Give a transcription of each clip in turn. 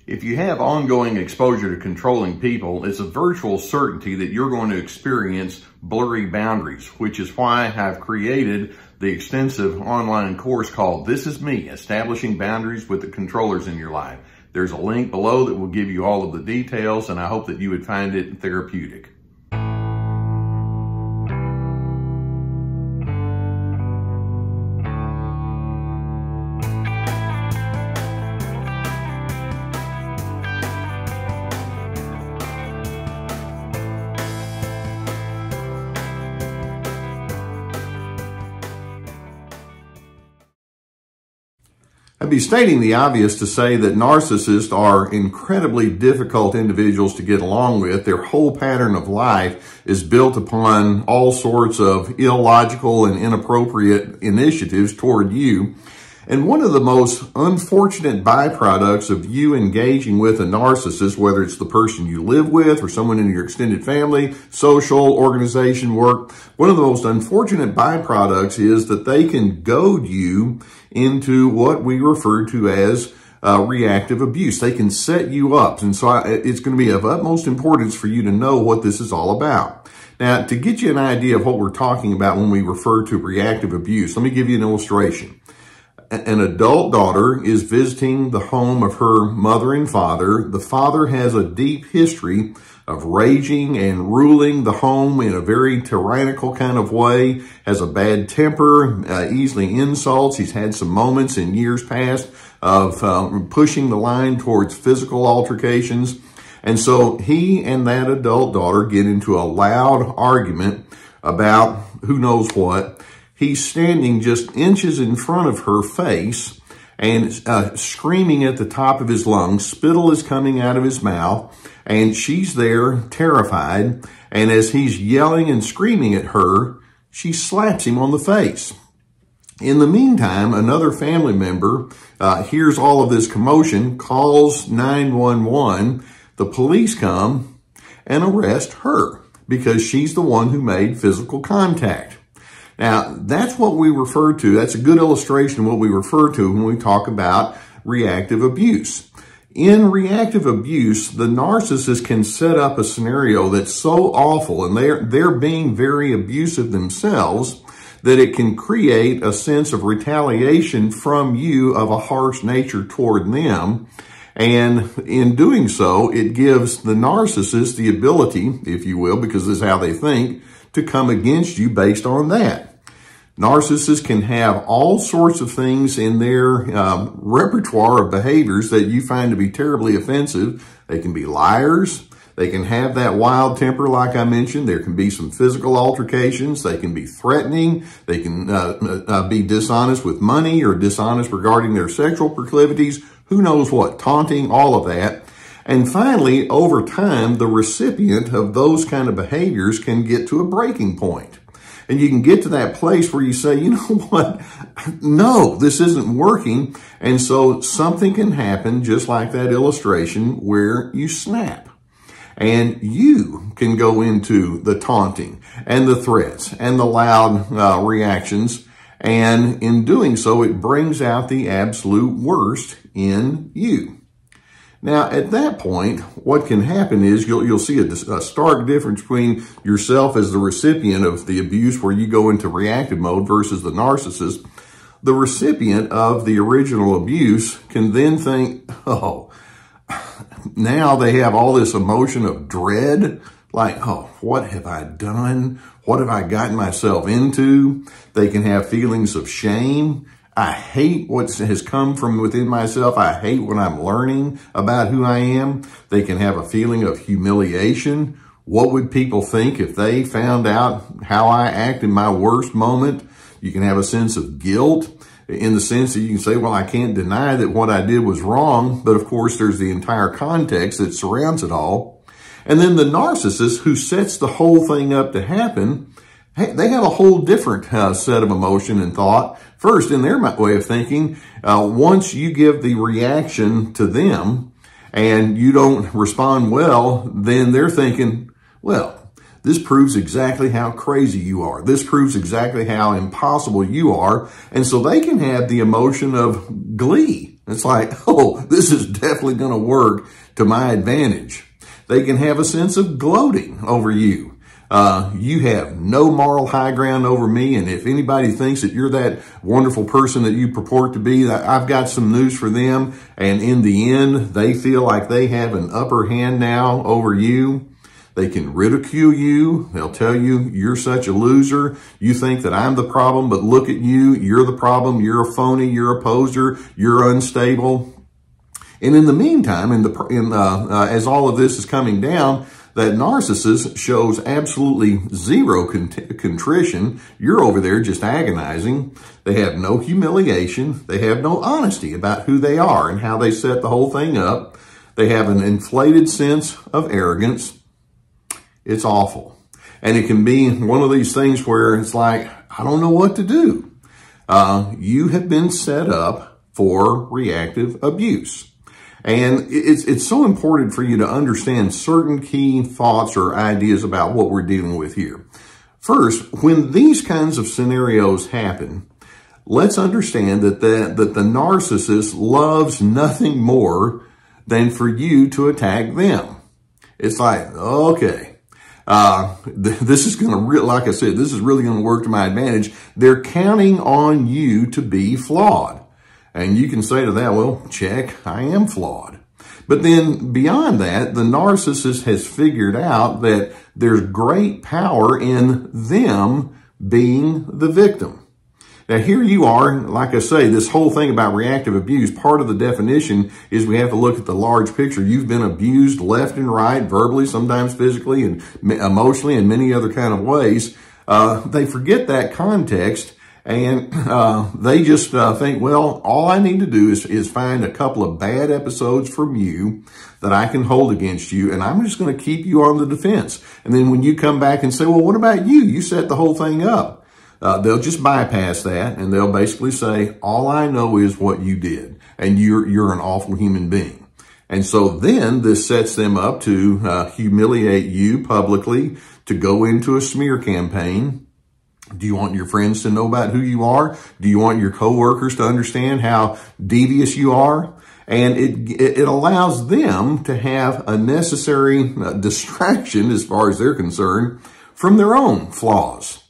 If you have ongoing exposure to controlling people, it's a virtual certainty that you're going to experience blurry boundaries, which is why I've created the extensive online course called This Is Me, Establishing Boundaries with the Controllers in Your Life. There's a link below that will give you all of the details, and I hope that you would find it therapeutic. I'd be stating the obvious to say that narcissists are incredibly difficult individuals to get along with. Their whole pattern of life is built upon all sorts of illogical and inappropriate initiatives toward you. And one of the most unfortunate byproducts of you engaging with a narcissist, whether it's the person you live with or someone in your extended family, social, organization, work, one of the most unfortunate byproducts is that they can goad you into what we refer to as reactive abuse. They can set you up. And so it's going to be of utmost importance for you to know what this is all about. Now, to get you an idea of what we're talking about when we refer to reactive abuse, let me give you an illustration. An adult daughter is visiting the home of her mother and father. The father has a deep history of raging and ruling the home in a very tyrannical kind of way, has a bad temper, easily insults. He's had some moments in years past of pushing the line towards physical altercations. And so he and that adult daughter get into a loud argument about who knows what. He's standing just inches in front of her face and screaming at the top of his lungs. Spittle is coming out of his mouth, and she's there terrified. And as he's yelling and screaming at her, she slaps him on the face. In the meantime, another family member hears all of this commotion, calls 911. The police come and arrest her because she's the one who made physical contact. Now, that's what we refer to. That's a good illustration of what we refer to when we talk about reactive abuse. In reactive abuse, the narcissist can set up a scenario that's so awful, and they're being very abusive themselves, that it can create a sense of retaliation from you of a harsh nature toward them. And in doing so, it gives the narcissist the ability, if you will, because this is how they think, to come against you based on that. Narcissists can have all sorts of things in their repertoire of behaviors that you find to be terribly offensive. They can be liars. They can have that wild temper, like I mentioned. There can be some physical altercations. They can be threatening. They can be dishonest with money or dishonest regarding their sexual proclivities. Who knows what? Taunting, all of that. And finally, over time, the recipient of those kind of behaviors can get to a breaking point. And you can get to that place where you say, you know what? No, this isn't working. And so something can happen, just like that illustration, where you snap. And you can go into the taunting and the threats and the loud reactions. And in doing so, it brings out the absolute worst in you. Now, at that point, what can happen is you'll see a stark difference between yourself as the recipient of the abuse, where you go into reactive mode, versus the narcissist. The recipient of the original abuse can then think, oh, now they have all this emotion of dread, like, oh, what have I done? What have I gotten myself into? They can have feelings of shame. I hate what has come from within myself. I hate what I'm learning about who I am. They can have a feeling of humiliation. What would people think if they found out how I act in my worst moment? You can have a sense of guilt, in the sense that you can say, well, I can't deny that what I did was wrong. But of course, there's the entire context that surrounds it all. And then the narcissist, who sets the whole thing up to happen, they have a whole different set of emotion and thought. First, in their way of thinking, once you give the reaction to them and you don't respond well, then they're thinking, well, this proves exactly how crazy you are. This proves exactly how impossible you are. And so they can have the emotion of glee. It's like, oh, this is definitely going to work to my advantage. They can have a sense of gloating over you. You have no moral high ground over me, and if anybody thinks that you're that wonderful person that you purport to be, I've got some news for them, and in the end, they feel like they have an upper hand now over you. They can ridicule you. They'll tell you, you're such a loser. You think that I'm the problem, but look at you. You're the problem. You're a phony. You're a poser. You're unstable. And in the meantime, as all of this is coming down, that narcissist shows absolutely zero contrition. You're over there just agonizing. They have no humiliation. They have no honesty about who they are and how they set the whole thing up. They have an inflated sense of arrogance. It's awful. And it can be one of these things where it's like, I don't know what to do. You have been set up for reactive abuse. And it's so important for you to understand certain key thoughts or ideas about what we're dealing with here. First, when these kinds of scenarios happen, let's understand that the narcissist loves nothing more than for you to attack them. It's like, okay. This is going to, like I said, this is really going to work to my advantage. They're counting on you to be flawed. And you can say to that, well, check, I am flawed. But then beyond that, the narcissist has figured out that there's great power in them being the victim. Now, here you are, like I say, this whole thing about reactive abuse, part of the definition is we have to look at the large picture. You've been abused left and right, verbally, sometimes physically, and emotionally, and many other kind of ways. They forget that context, and they just think, well, all I need to do is find a couple of bad episodes from you that I can hold against you, and I'm just going to keep you on the defense. And then when you come back and say, well, what about you? You set the whole thing up. They'll just bypass that, and they'll basically say, all I know is what you did, and you're an awful human being. And so then this sets them up to humiliate you publicly, to go into a smear campaign. Do you want your friends to know about who you are? Do you want your coworkers to understand how devious you are? And it allows them to have a necessary distraction, as far as they're concerned, from their own flaws.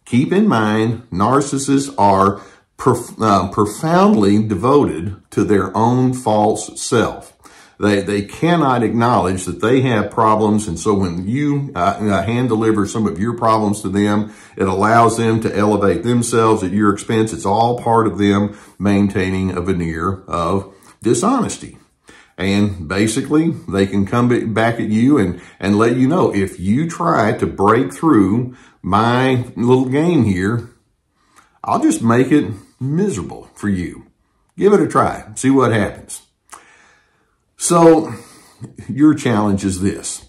Keep in mind, narcissists are profoundly devoted to their own false self. They cannot acknowledge that they have problems, and so when you hand deliver some of your problems to them, it allows them to elevate themselves at your expense. It's all part of them maintaining a veneer of dishonesty. And basically, they can come back at you and let you know, if you try to break through my little game here, I'll just make it miserable for you. Give it a try. See what happens. So your challenge is this.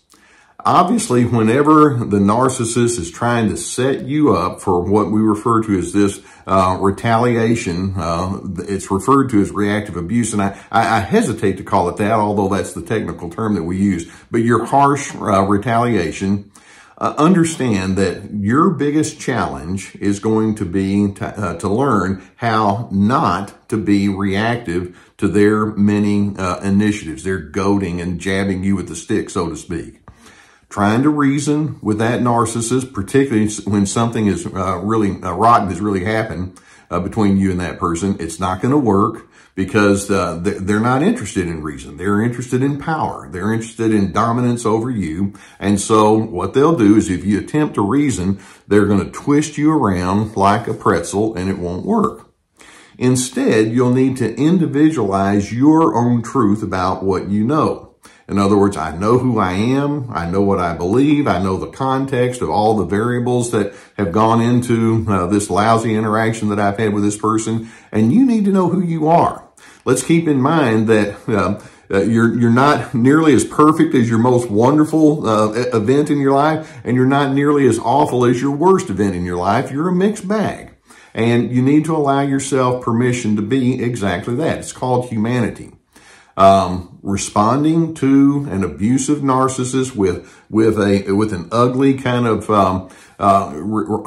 Obviously, whenever the narcissist is trying to set you up for what we refer to as this retaliation, it's referred to as reactive abuse. And I hesitate to call it that, although that's the technical term that we use. But your harsh retaliation, understand that your biggest challenge is going to be to learn how not to be reactive to their many initiatives. They're goading and jabbing you with the stick, so to speak. Trying to reason with that narcissist, particularly when something is really rotten has really happened between you and that person, it's not going to work, because they're not interested in reason. They're interested in power. They're interested in dominance over you. And so what they'll do is, if you attempt to reason, they're going to twist you around like a pretzel, and it won't work. Instead, you'll need to individualize your own truth about what you know. In other words, I know who I am. I know what I believe. I know the context of all the variables that have gone into this lousy interaction that I've had with this person. And you need to know who you are. Let's keep in mind that you're not nearly as perfect as your most wonderful event in your life, and you're not nearly as awful as your worst event in your life. You're a mixed bag. And you need to allow yourself permission to be exactly that. It's called humanity. Responding to an abusive narcissist with an ugly kind of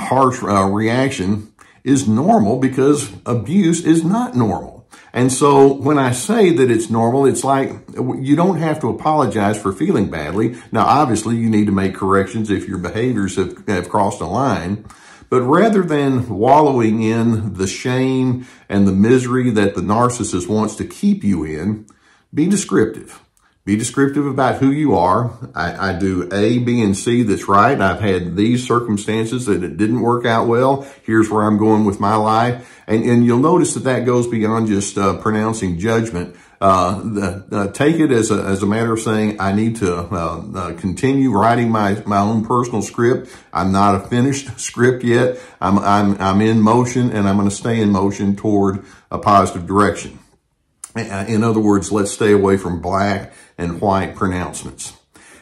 harsh reaction is normal, because abuse is not normal. And so when I say that it's normal, it's like you don't have to apologize for feeling badly. Now, obviously, you need to make corrections if your behaviors have crossed a line. But rather than wallowing in the shame and the misery that the narcissist wants to keep you in, be descriptive. Be descriptive about who you are. I do A, B, and C that's right. I've had these circumstances that it didn't work out well. Here's where I'm going with my life. And you'll notice that that goes beyond just pronouncing judgment. Take it as a matter of saying, I need to continue writing my own personal script. I'm not a finished script yet. I'm in motion, and I'm going to stay in motion toward a positive direction. In other words, let's stay away from black and white pronouncements.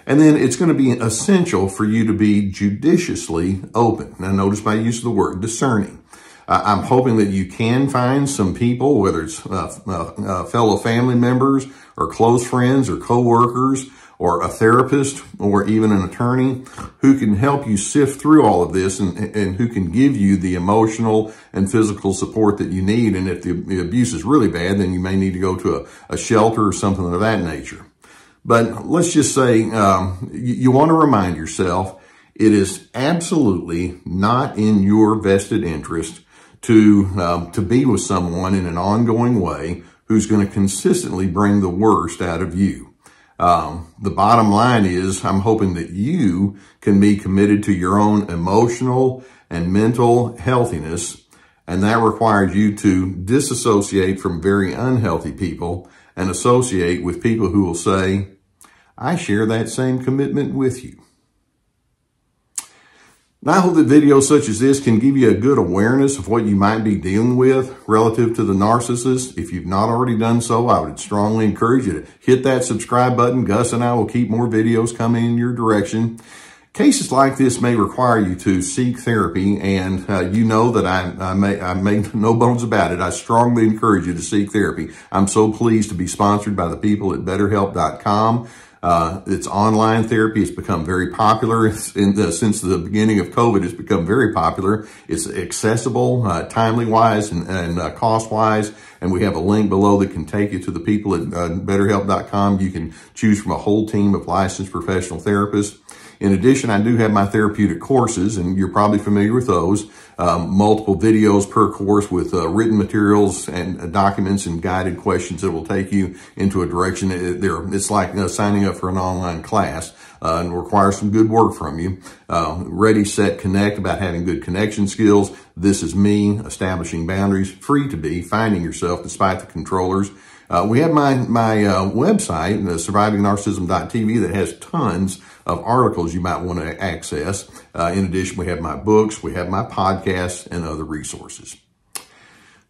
And then it's going to be essential for you to be judiciously open. Now, notice my use of the word discerning. I'm hoping that you can find some people, whether it's fellow family members or close friends or coworkers or a therapist or even an attorney who can help you sift through all of this and who can give you the emotional and physical support that you need. And if the abuse is really bad, then you may need to go to a shelter or something of that nature. But let's just say you want to remind yourself it is absolutely not in your vested interest to be with someone in an ongoing way who's going to consistently bring the worst out of you. The bottom line is I'm hoping that you can be committed to your own emotional and mental healthiness, and that requires you to disassociate from very unhealthy people and associate with people who will say, I share that same commitment with you. Now, I hope that videos such as this can give you a good awareness of what you might be dealing with relative to the narcissist. If you've not already done so, I would strongly encourage you to hit that subscribe button. Gus and I will keep more videos coming in your direction. Cases like this may require you to seek therapy, and you know that I make no bones about it. I strongly encourage you to seek therapy. I'm so pleased to be sponsored by the people at BetterHelp.com. It's online therapy. It's become very popular since the beginning of COVID. It's become very popular. It's accessible, timely-wise and cost-wise. And we have a link below that can take you to the people at BetterHelp.com. You can choose from a whole team of licensed professional therapists. In addition, I do have my therapeutic courses, and you're probably familiar with those. Multiple videos per course with written materials and documents and guided questions that will take you into a direction. It's like signing up for an online class and requires some good work from you. Ready, set, connect, about having good connection skills. This is me establishing boundaries, free to be, finding yourself despite the controllers. We have my website, survivingnarcissism.tv, that has tons of articles you might want to access. In addition, we have my books, we have my podcasts, and other resources.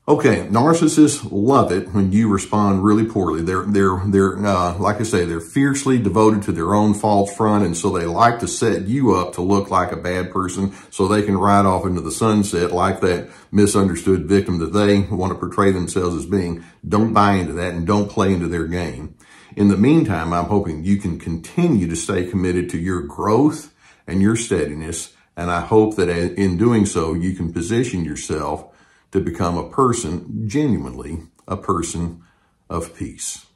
Okay, narcissists love it when you respond really poorly. They're like I say, they're fiercely devoted to their own false front, and so they like to set you up to look like a bad person so they can ride off into the sunset like that misunderstood victim that they want to portray themselves as being. Don't buy into that and don't play into their game. In the meantime, I'm hoping you can continue to stay committed to your growth and your steadiness, and I hope that in doing so, you can position yourself to become a person, genuinely a person of peace.